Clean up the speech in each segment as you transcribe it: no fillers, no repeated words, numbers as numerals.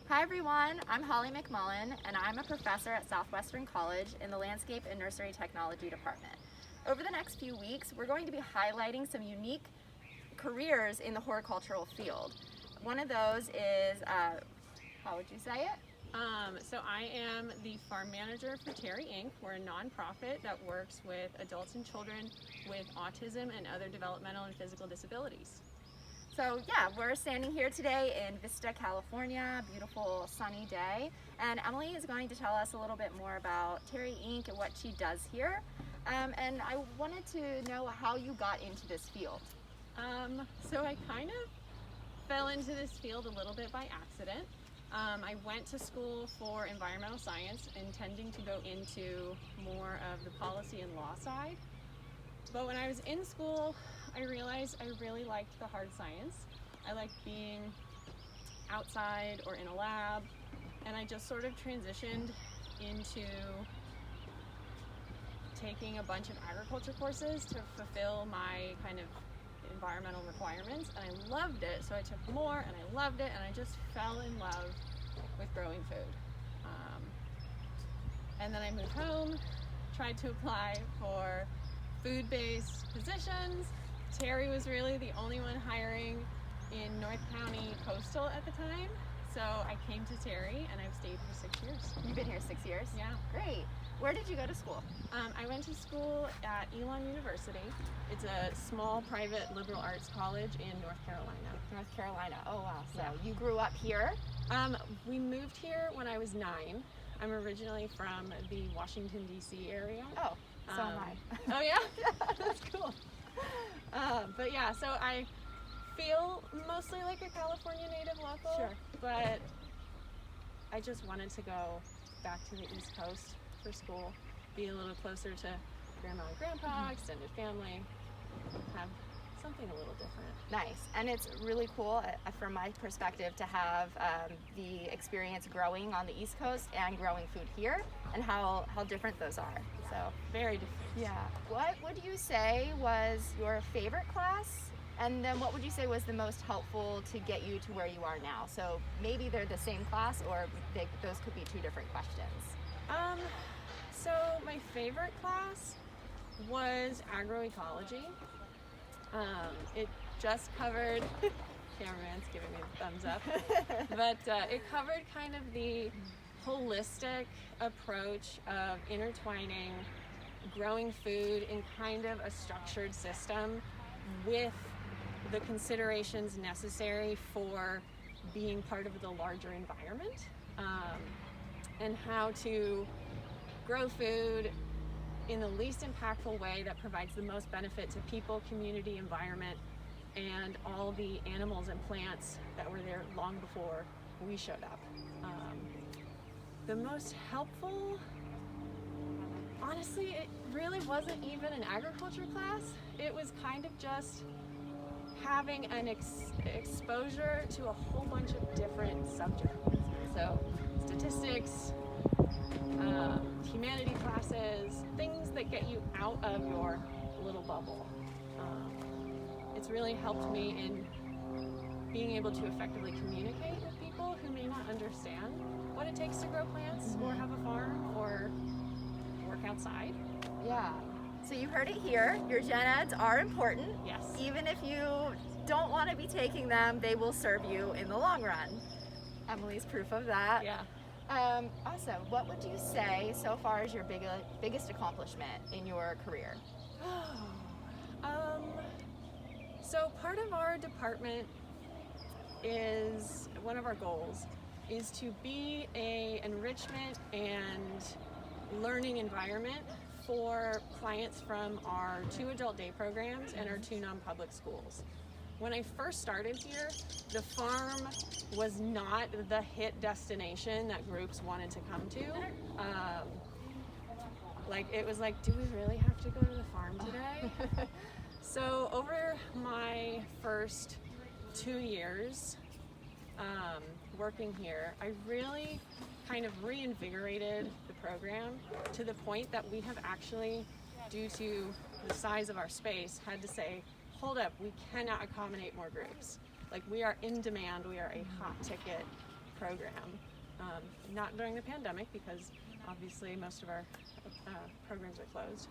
Hi everyone, I'm Holly McMullen and I'm a professor at Southwestern College in the Landscape and Nursery Technology Department. Over the next few weeks, we're going to be highlighting some unique careers in the horticultural field. One of those is, how would you say it? So I am the farm manager for Teri Inc. We're a nonprofit that works with adults and children with autism and other developmental and physical disabilities. So yeah, we're standing here today in Vista, California, beautiful sunny day, and Emily is going to tell us a little bit more about Teri Inc. and what she does here. And I wanted to know how you got into this field. So I kind of fell into this field a little bit by accident. I went to school for environmental science, intending to go into more of the policy and law side. But when I was in school, I realized I really liked the hard science. I liked being outside or in a lab, and I just sort of transitioned into taking a bunch of agriculture courses to fulfill my kind of environmental requirements, and I loved it, so I took more and I loved it, and I just fell in love with growing food. And then I moved home, tried to apply for food-based positions. Teri was really the only one hiring in North County Coastal at the time, so I came to Teri and I've stayed for 6 years. You've been here 6 years? Yeah. Great. Where did you go to school? I went to school at Elon University. It's a small private liberal arts college in North Carolina. North Carolina. Oh wow. So Yeah. you grew up here? We moved here when I was 9. I'm originally from the Washington, D.C. area. Oh, so am I. Oh yeah? That's cool. But yeah, so I feel mostly like a California native local, Sure. but I just wanted to go back to the East Coast for school, be a little closer to grandma and grandpa, extended family, have something a little different. Nice. And it's really cool from my perspective to have the experience growing on the East Coast and growing food here and how different those are. So Very different. yeah. What would you say was your favorite class? And then what would you say was the most helpful to get you to where you are now? So maybe they're the same class or those could be two different questions. So my favorite class was agroecology. It just covered, cameraman's giving me the thumbs up, but it covered kind of the holistic approach of intertwining growing food in kind of a structured system with the considerations necessary for being part of the larger environment, and how to grow food in the least impactful way that provides the most benefit to people, community, environment, and all the animals and plants that were there long before we showed up. The most helpful, honestly, it really wasn't even an agriculture class. It was kind of just having an exposure to a whole bunch of different subjects. So statistics, humanity classes, things that get you out of your little bubble. It's really helped me in being able to effectively communicate with people who may not understand what it takes to grow plants or have a farm or work outside. Yeah. So you heard it here. Your gen eds are important. Yes. Even if you don't want to be taking them, they will serve you in the long run. Emily's proof of that. Yeah. Awesome. What would you say so far is your biggest accomplishment in your career? So part of our department is, one of our goals is to be a enrichment and learning environment for clients from our 2 adult day programs and our 2 non-public schools. When I first started here, the farm was not the hit destination that groups wanted to come to. It was like, do we really have to go to the farm today? So over my first 2 years working here, I really kind of reinvigorated the program to the point that we have actually, due to the size of our space, had to say, hold up, we cannot accommodate more groups. Like, we are in demand, we are a hot ticket program. Not during the pandemic, because obviously most of our programs are closed.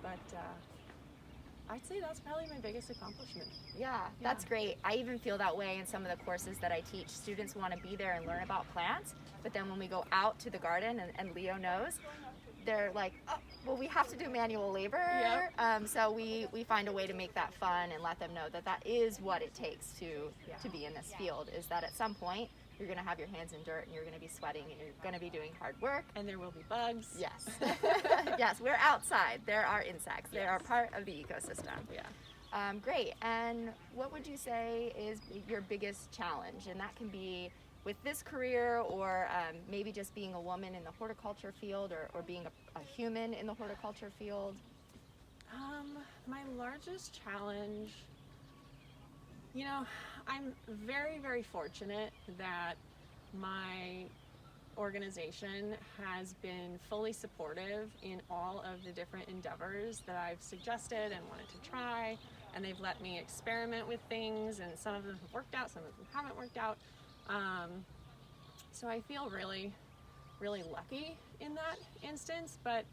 But I'd say that's probably my biggest accomplishment. Yeah, that's great. I even feel that way in some of the courses that I teach. Students want to be there and learn about plants, but then when we go out to the garden, and Leo knows, they're like, oh, well, we have to do manual labor. Yep. So we find a way to make that fun and let them know that that is what it takes to be in this field, is that at some point you're going to have your hands in dirt and you're going to be sweating and you're going to be doing hard work. And there will be bugs. Yes. Yes, we're outside. There are insects. They are part of the ecosystem. Yeah. Great. And what would you say is your biggest challenge? And that can be with this career, or maybe just being a woman in the horticulture field, or being a human in the horticulture field. My largest challenge, you know, I'm very, very fortunate that my organization has been fully supportive in all of the different endeavors that I've suggested and wanted to try, and they've let me experiment with things, and some of them have worked out, some of them haven't worked out. So I feel really, really lucky in that instance, but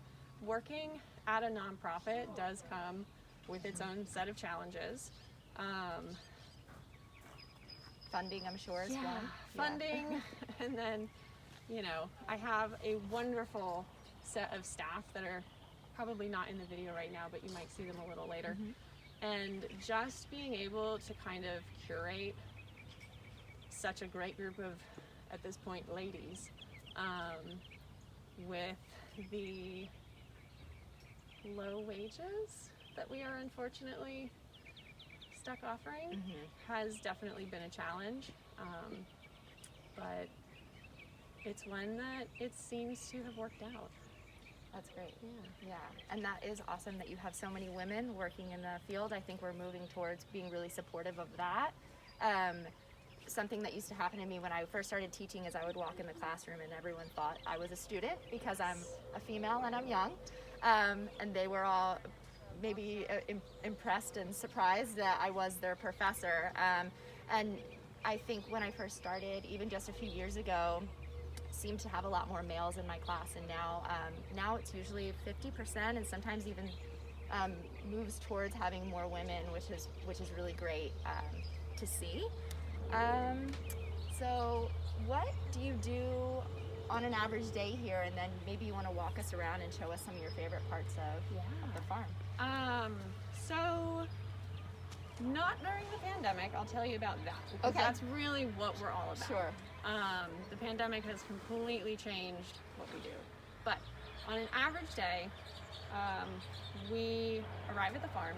working at a nonprofit does come with its own set of challenges. Funding, I'm sure, is one. Funding, and then, you know, I have a wonderful set of staff that are probably not in the video right now, but you might see them a little later. And just being able to kind of curate such a great group of, at this point, ladies, with the low wages that we are unfortunately stuck offering has definitely been a challenge, but it's one that it seems to have worked out. That's great. Yeah. And that is awesome that you have so many women working in the field. I think we're moving towards being really supportive of that. Something that used to happen to me when I first started teaching is I would walk in the classroom and everyone thought I was a student because I'm a female and I'm young. And they were all maybe impressed and surprised that I was their professor. And I think when I first started, even just a few years ago, seemed to have a lot more males in my class, and now it's usually 50%, and sometimes even moves towards having more women, which is really great to see. So what do you do on an average day here, and then maybe you want to walk us around and show us some of your favorite parts of the farm. So not during the pandemic, I'll tell you about that, because that's really what we're all about. Sure. The pandemic has completely changed what we do. But on an average day, we arrive at the farm.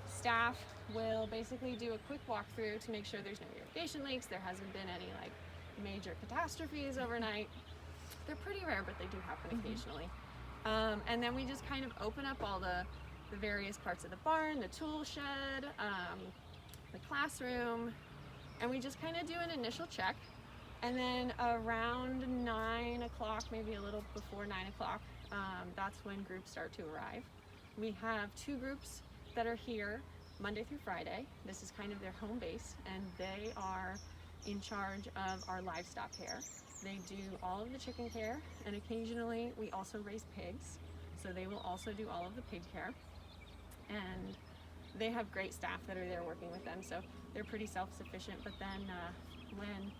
Staff will basically do a quick walkthrough to make sure there's no irrigation leaks. There hasn't been any major catastrophes overnight. They're pretty rare, but they do happen occasionally. And then we just kind of open up all the various parts of the barn, the tool shed, the classroom, and we just kind of do an initial check. And then around 9 o'clock, maybe a little before 9 o'clock, that's when groups start to arrive. We have 2 groups that are here Monday through Friday. This is kind of their home base, and they are in charge of our livestock care. They do all of the chicken care, and occasionally we also raise pigs, so they will also do all of the pig care. And they have great staff that are there working with them, so they're pretty self-sufficient. But then when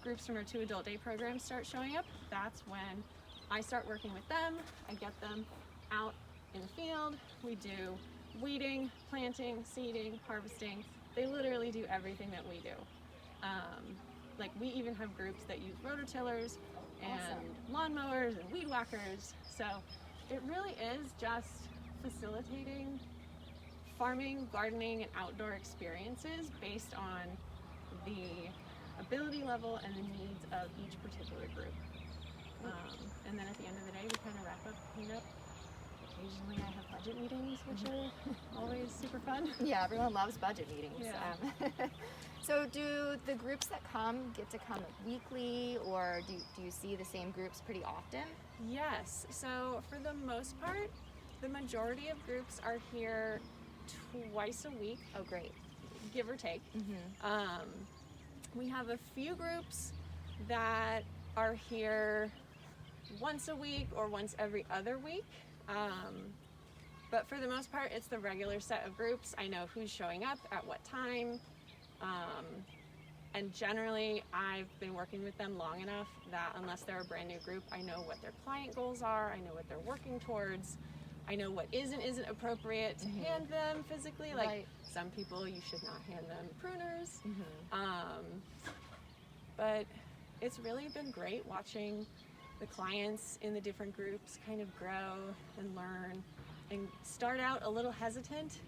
groups from our 2 adult day programs start showing up, that's when I start working with them. I get them out in the field. We do weeding, planting, seeding, harvesting. They literally do everything that we do. We even have groups that use rototillers and lawnmowers and weed whackers. So it really is just facilitating farming, gardening, and outdoor experiences based on the ability level and the needs of each particular group. And then at the end of the day, we kind of wrap up, clean up. Occasionally I have budget meetings, which are always super fun. Yeah, everyone loves budget meetings. Yeah. So do the groups that get to come weekly, or do you see the same groups pretty often? Yes. So for the most part, the majority of groups are here twice a week. Oh, great. Give or take. We have a few groups that are here once a week or once every other week. But for the most part, it's the regular set of groups. I know who's showing up at what time. And generally, I've been working with them long enough that unless they're a brand new group, I know what their client goals are, I know what they're working towards, I know what is and isn't appropriate to hand them physically. Like Right. some people, you should not hand them pruners. But it's really been great watching the clients in the different groups kind of grow and learn and start out a little hesitant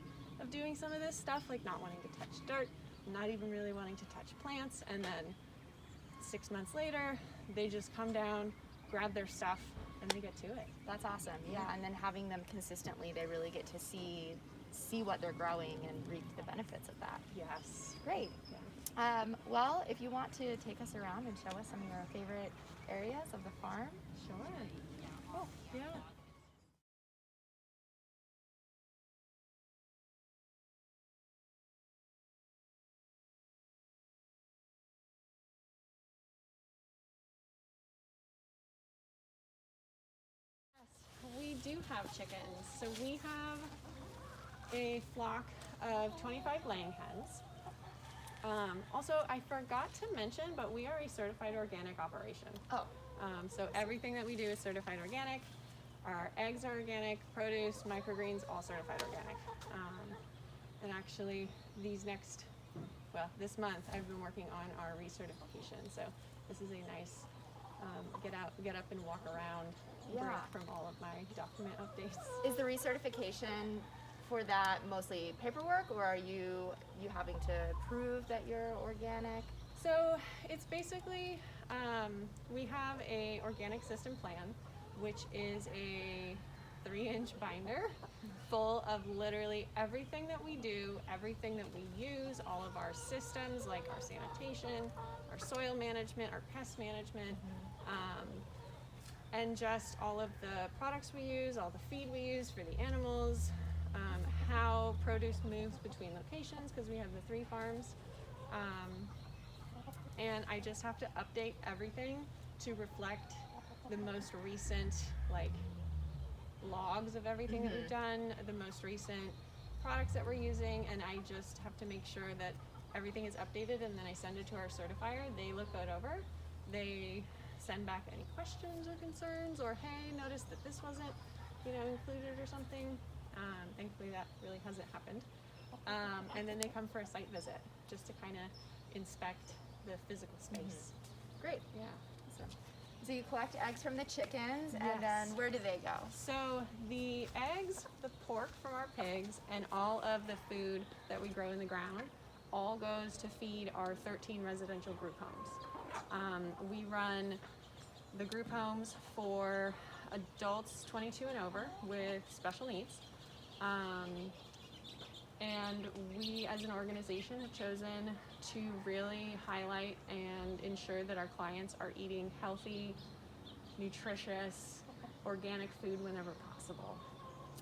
of doing some of this stuff, like not wanting to touch dirt, not even really wanting to touch plants, and then 6 months later, they just come down, grab their stuff, and they get to it. That's awesome. Yeah, and then having them consistently, they really get to see what they're growing and reap the benefits of that. Yes. Great. Yeah. Well, if you want to take us around and show us some of your favorite areas of the farm. Sure. Oh, yeah. We do have chickens. So we have a flock of 25 laying hens. Also, I forgot to mention, but we are a certified organic operation. Oh. So everything that we do is certified organic. Our eggs are organic, produce, microgreens, all certified organic. And actually, this month I've been working on our recertification. So this is a nice get up and walk around break from all of my document updates. Is the recertification for that mostly paperwork, or are you having to prove that you're organic? So it's basically, we have a organic system plan, which is a 3-inch binder full of literally everything that we do, everything that we use, all of our systems like our sanitation, our soil management, our pest management, and just all of the products we use, all the feed we use for the animals, how produce moves between locations because we have the 3 farms. And I just have to update everything to reflect the most recent logs of everything that we've done, the most recent products that we're using, and I just have to make sure that everything is updated, and then I send it to our certifier. They look it over. They send back any questions or concerns, or hey, notice that this wasn't included or something. Thankfully that really hasn't happened. And then they come for a site visit just to kind of inspect the physical space. Great. Yeah. Awesome. So you collect eggs from the chickens, and Yes. then where do they go? So the eggs, the pork from our pigs, and all of the food that we grow in the ground all goes to feed our 13 residential group homes. We run the group homes for adults 22 and over with special needs. And we as an organization have chosen to really highlight and ensure that our clients are eating healthy, nutritious, organic food whenever possible.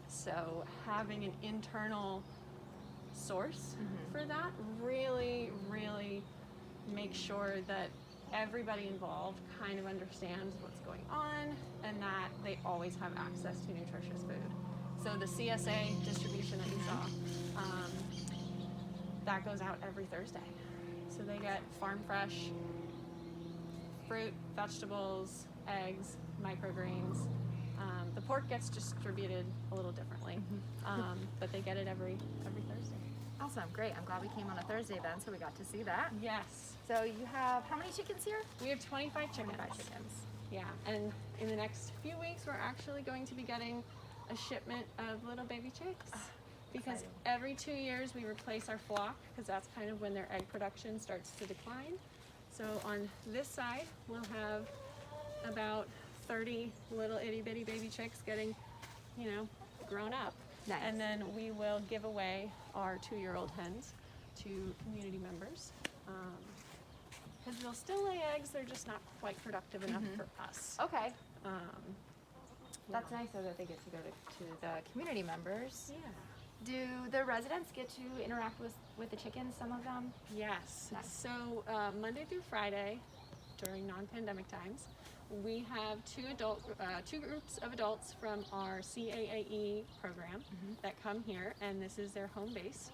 So having an internal source for that really, really makes sure that everybody involved kind of understands what's going on and that they always have access to nutritious food. So the CSA distribution that you saw, that goes out every Thursday. So they get farm fresh fruit, vegetables, eggs, microgreens. The pork gets distributed a little differently, but they get it every Thursday. Awesome, great. I'm glad we came on a Thursday then, so we got to see that. Yes. So you have how many chickens here? We have 25 chickens. 25 chickens. Yeah, and in the next few weeks, we're actually going to be getting a shipment of little baby chicks. Because exciting. every 2 years we replace our flock, because that's kind of when their egg production starts to decline. So on this side, we'll have about 30 little itty bitty baby chicks getting, grown up. Nice. And then we will give away our 2-year-old hens to community members. Because they'll still lay eggs, they're just not quite productive enough for us. Okay. That's Yeah. nice though that they get to go to the community members. Yeah. Do the residents get to interact with the chickens, some of them? Yes. Nice. So Monday through Friday during non-pandemic times. We have two groups of adults from our CAAE program that come here, and this is their home base.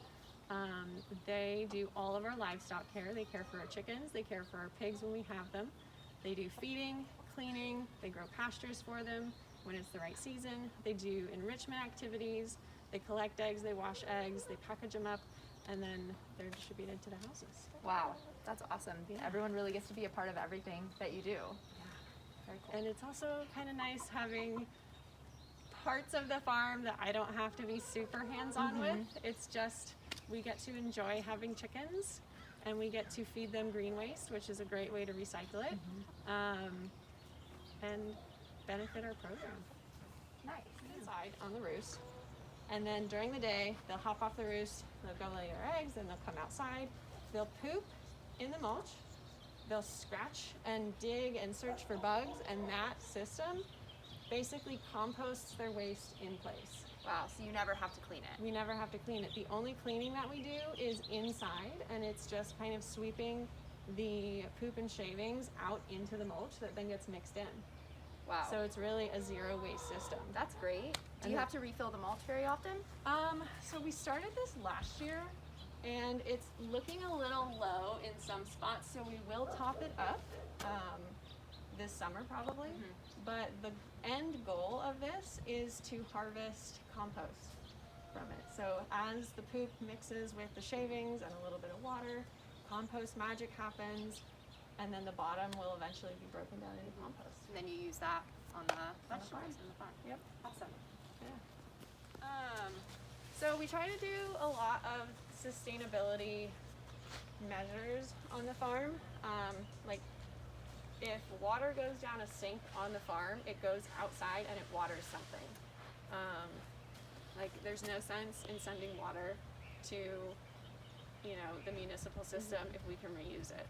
They do all of our livestock care. They care for our chickens, they care for our pigs when we have them. They do feeding, cleaning, they grow pastures for them when it's the right season. They do enrichment activities, they collect eggs, they wash eggs, they package them up, and then they're distributed to the houses. Wow, that's awesome. Yeah. Everyone really gets to be a part of everything that you do. Very cool. And it's also kind of nice having parts of the farm that I don't have to be super hands-on with. It's just, we get to enjoy having chickens, and we get to feed them green waste, which is a great way to recycle it, and benefit our program. Nice. Inside on the roost, and then during the day they'll hop off the roost, they'll go lay their eggs, and they'll come outside, they'll poop in the mulch, they'll scratch and dig and search for bugs, and that system basically composts their waste in place. Wow, so you never have to clean it. We never have to clean it. The only cleaning that we do is inside, and it's just kind of sweeping the poop and shavings out into the mulch that then gets mixed in. Wow. So it's really a zero waste system. That's great. Do you have to refill the mulch very often? So we started this last year, and it's looking a little low in some spots, so we will top it up this summer probably. But the end goal of this is to harvest compost from it. So as the poop mixes with the shavings and a little bit of water, compost magic happens, and then the bottom will eventually be broken down into compost. And then you use that on the vegetables farm. in the farm. Yep. Awesome. Yeah. So we try to do a lot of sustainability measures on the farm. Like if water goes down a sink on the farm, it goes outside and it waters something. Like there's no sense in sending water to, the municipal system if we can reuse it.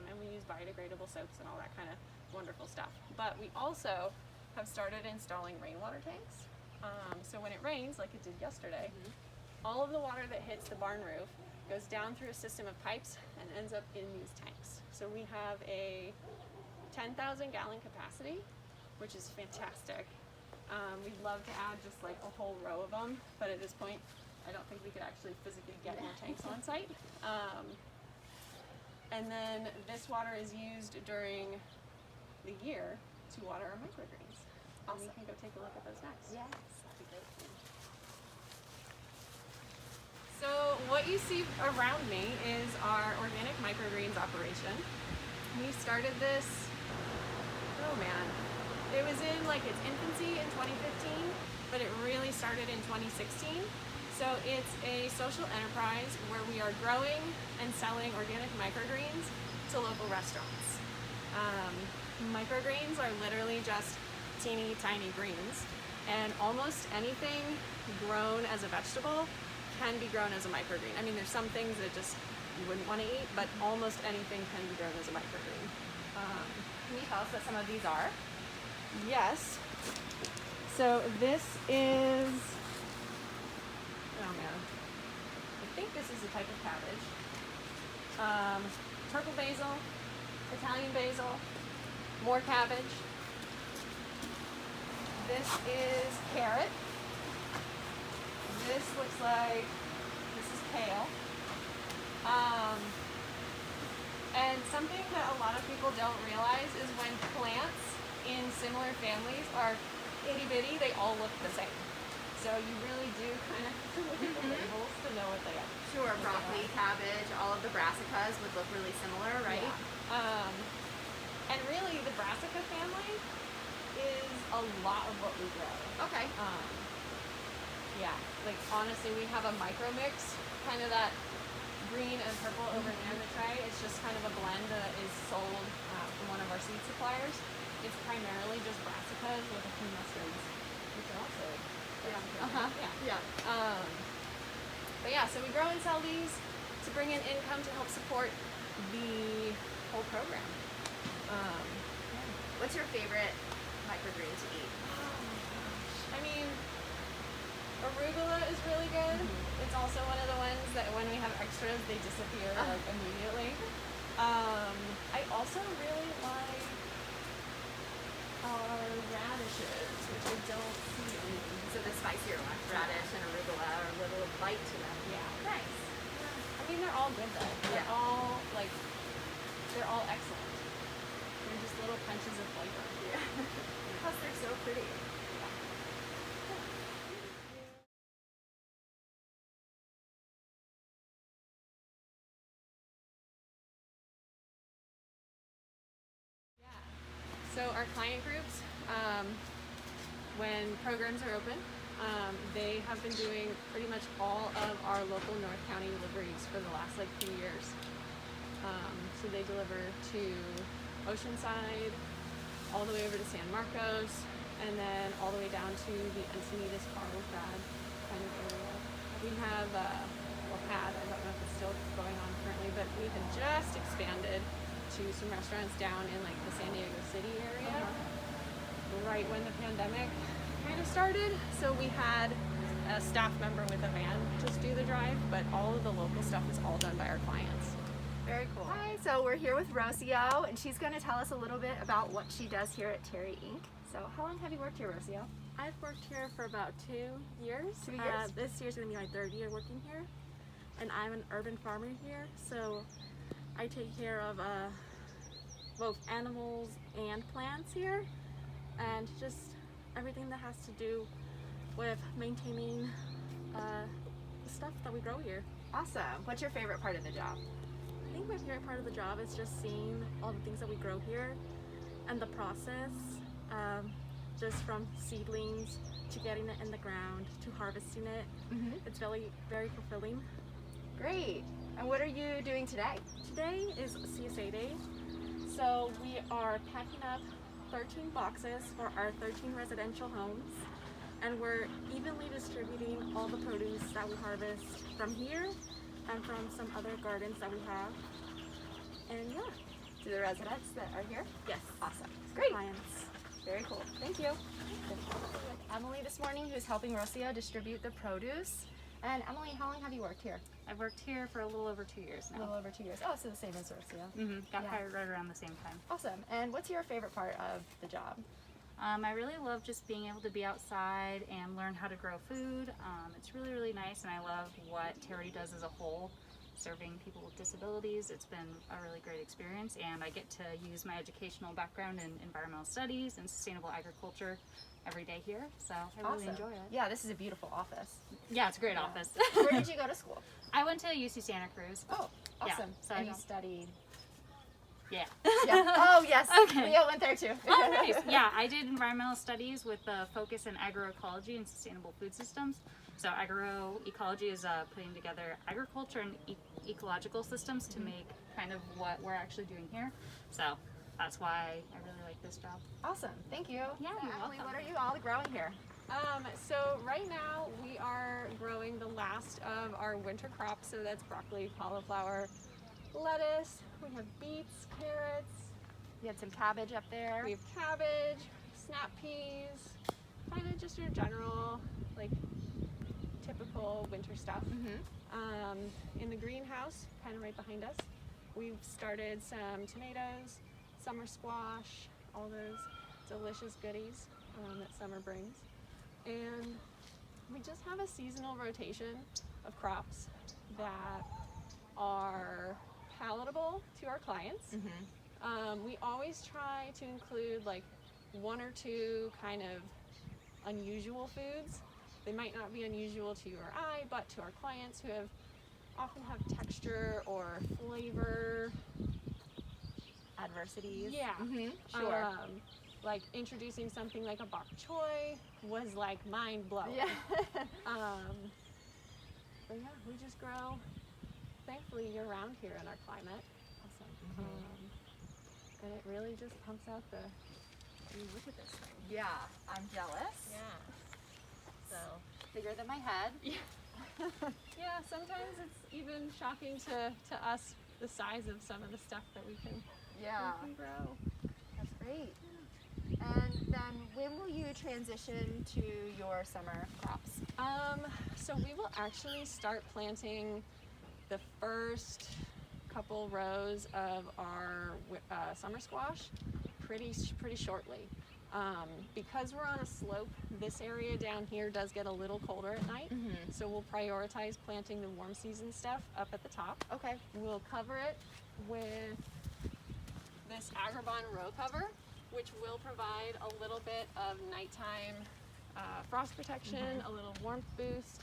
And we use biodegradable soaps and all that kind of wonderful stuff. But we also have started installing rainwater tanks. So when it rains, like it did yesterday, all of the water that hits the barn roof goes down through a system of pipes and ends up in these tanks. So we have a 10,000 gallon capacity, which is fantastic. We'd love to add just like a whole row of them, but at this point, I don't think we could actually physically get more tanks on site. And then this water is used during the year to water our microgreens. And we can go take a look at those next. Yes, that'd be great. So what you see around me is our organic microgreens operation. We started this, it was in like its infancy in 2015, but it really started in 2016. So it's a social enterprise where we are growing and selling organic microgreens to local restaurants. Microgreens are literally just teeny tiny greens, and almost anything grown as a vegetable can be grown as a microgreen. I mean, there's some things that just you wouldn't want to eat, but almost anything can be grown as a microgreen. Can you tell us what some of these are? Yes. So this is, I think this is a type of cabbage. Purple basil, Italian basil, more cabbage. This is carrot. This looks like, this is kale. And something that a lot of people don't realize is when plants in similar families are itty bitty, they all look the same. So you really do kind of have to look at the labels to know what they are. Sure, broccoli, cabbage, all of the brassicas would look really similar, right? Yeah. And really, the brassica family is a lot of what we grow. Okay. Yeah, like honestly, we have a micro mix, kind of that green and purple over near the tray. It's just kind of a blend that is sold from one of our seed suppliers. It's primarily just brassicas with a few mustards, which are also Yeah. But yeah, so we grow and sell these to bring in income to help support the whole program. What's your favorite microgreen to eat? I mean, arugula is really good. It's also one of the ones that when we have extras, they disappear like immediately. I also really like our radishes, which I don't see anything. So the spicier ones, radish and arugula, are a little bite to them. Yeah. Nice. I mean, they're all good though. They're Yeah. all they're all excellent. They're just little punches of flavor. Yeah. Plus they're so pretty. So our client groups, when programs are open, they have been doing pretty much all of our local North County deliveries for the last few years. So they deliver to Oceanside, all the way over to San Marcos, and then all the way down to the Encinitas Carlsbad kind of area. We have, I don't know if it's still going on currently, but we had just expanded to some restaurants down in the San Diego City area, right when the pandemic kind of started. So we had a staff member with a van just do the drive, but all of the local stuff is all done by our clients. Very cool. Hi, so we're here with Rocio, and she's going to tell us a little bit about what she does here at Teri Inc. So how long have you worked here, Rocio? I've worked here for about 2 years. 2 years? This year's going to be my 3rd year working here. And I'm an urban farmer here, so I take care of both animals and plants here, and just everything that has to do with maintaining the stuff that we grow here. Awesome. What's your favorite part of the job? I think my favorite part of the job is just seeing all the things that we grow here and the process, just from seedlings to getting it in the ground to harvesting it. It's very, very fulfilling. Great. And what are you doing today? Today is CSA Day, so we are packing up 13 boxes for our 13 residential homes, and we're evenly distributing all the produce that we harvest from here and from some other gardens that we have. And yeah. To the residents that are here? Yes. Awesome. Great. Clients. Very cool. Thank you. With Emily this morning, who's helping Rocio distribute the produce. And Emily, how long have you worked here? I've worked here for a little over 2 years A now. little over 2 years. Oh, so the same as Rocio. Got Yeah. hired right around the same time. Awesome. And what's your favorite part of the job? I really love just being able to be outside and learn how to grow food. It's really, really nice, and I love what Teri does as a whole, serving people with disabilities. It's been a really great experience, and I get to use my educational background in environmental studies and sustainable agriculture every day here, so I really Awesome. enjoy it. Yeah, this is a beautiful office. Yeah, it's a great Yeah. office. Where did you go to school? I went to UC Santa Cruz. Oh, awesome. so and I you know. studied? Yeah. Yeah. Oh, yes. Okay. Leo went there too. Oh, nice. Yeah, I did environmental studies with a focus in agroecology and sustainable food systems. So agroecology is putting together agriculture and ecological systems to make kind of what we're actually doing here. So that's why I really like this job. Awesome. Thank you. Yeah, So, you're Emily, welcome. what are you all growing here? So right now we are growing the last of our winter crops. So that's broccoli, cauliflower, lettuce. We have beets, carrots. You had some cabbage up there. We have cabbage, snap peas, kind of just your general, typical winter stuff. In the greenhouse, kind of right behind us, we've started some tomatoes, summer squash, all those delicious goodies that summer brings. And we just have a seasonal rotation of crops that are palatable to our clients. We always try to include 1 or 2 kind of unusual foods. They might not be unusual to you or I, but to our clients who often have texture or flavor Adversities. Yeah. Sure. Introducing something like a bok choy was mind blowing. Yeah. But yeah, we just grow thankfully year round here in our climate. Awesome. And it really just pumps out the Look at this thing. Yeah, I'm jealous. So Bigger than my head. yeah, sometimes it's even shocking to us the size of some of the stuff that we can grow. That's great. And then when will you transition to your summer crops? So we will actually start planting the first couple rows of our summer squash pretty shortly. Because we're on a slope, this area down here does get a little colder at night, so we'll prioritize planting the warm season stuff up at the top. Okay. We'll cover it with this Agrabah row cover, which will provide a little bit of nighttime frost protection, a little warmth boost.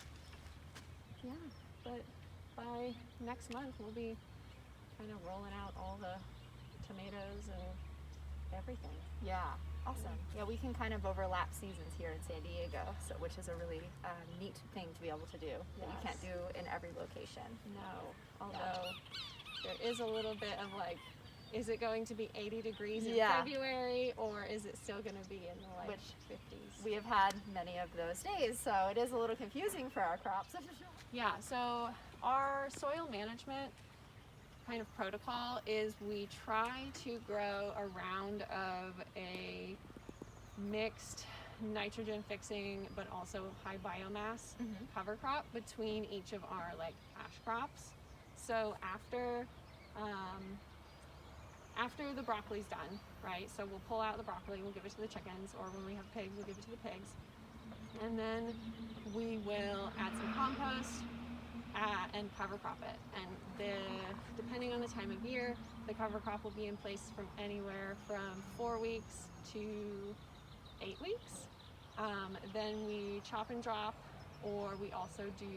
Yeah, but by next month we'll be kind of rolling out all the tomatoes and everything. Yeah, awesome. Yeah, we can kind of overlap seasons here in San Diego, so which is a really neat thing to be able to do that you can't do in every location. No, although there is a little bit of like, is it going to be 80 degrees in February, or is it still going to be in the 50s? We have had many of those days, so it is a little confusing for our crops. Yeah, so our soil management kind of protocol is we try to grow a round of a mixed nitrogen fixing but also high biomass cover crop between each of our like ash crops. So after the broccoli's done, right? So we'll pull out the broccoli, we'll give it to the chickens, or when we have pigs, we'll give it to the pigs. And then we will add some compost and cover crop it. And depending on the time of year, the cover crop will be in place from anywhere from 4 weeks to 8 weeks. Then we chop and drop, or we also do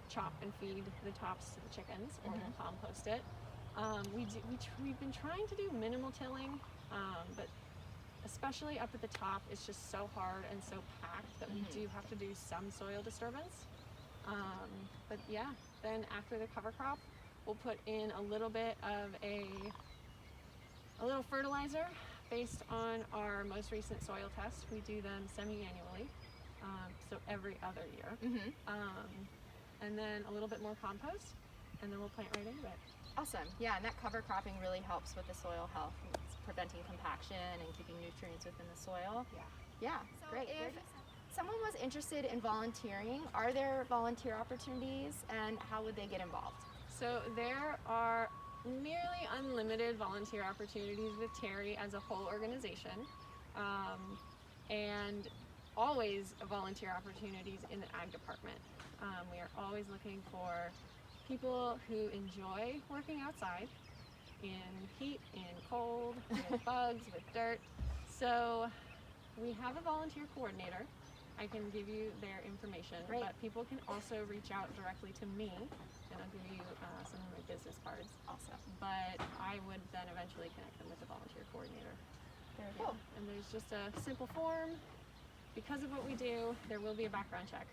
chop and feed the tops to the chickens, or we'll compost it. We've been trying to do minimal tilling, but especially up at the top, it's just so hard and so packed that we do have to do some soil disturbance. But yeah, then after the cover crop, we'll put in a little bit of a little fertilizer based on our most recent soil test. We do them semi-annually, so every other year. And then a little bit more compost, and then we'll plant right into it. Awesome. Yeah, and that cover cropping really helps with the soil health. It's preventing compaction and keeping nutrients within the soil. Yeah, so great. If someone was interested in volunteering, are there volunteer opportunities, and how would they get involved? So there are nearly unlimited volunteer opportunities with Teri as a whole organization, and always volunteer opportunities in the ag department. We are always looking for people who enjoy working outside in heat, in cold, with bugs, with dirt. So we have a volunteer coordinator. I can give you their information, but people can also reach out directly to me, and I'll give you some of my business cards. Awesome. But I would then eventually connect them with the volunteer coordinator. Very cool. And there's just a simple form. Because of what we do, there will be a background check.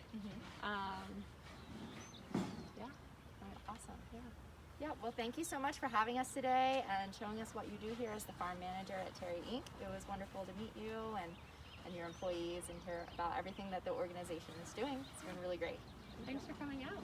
Awesome. Yeah, well, thank you so much for having us today and showing us what you do here as the farm manager at Teri Inc. It was wonderful to meet you and your employees and hear about everything that the organization is doing. It's been really great. Thanks for coming out.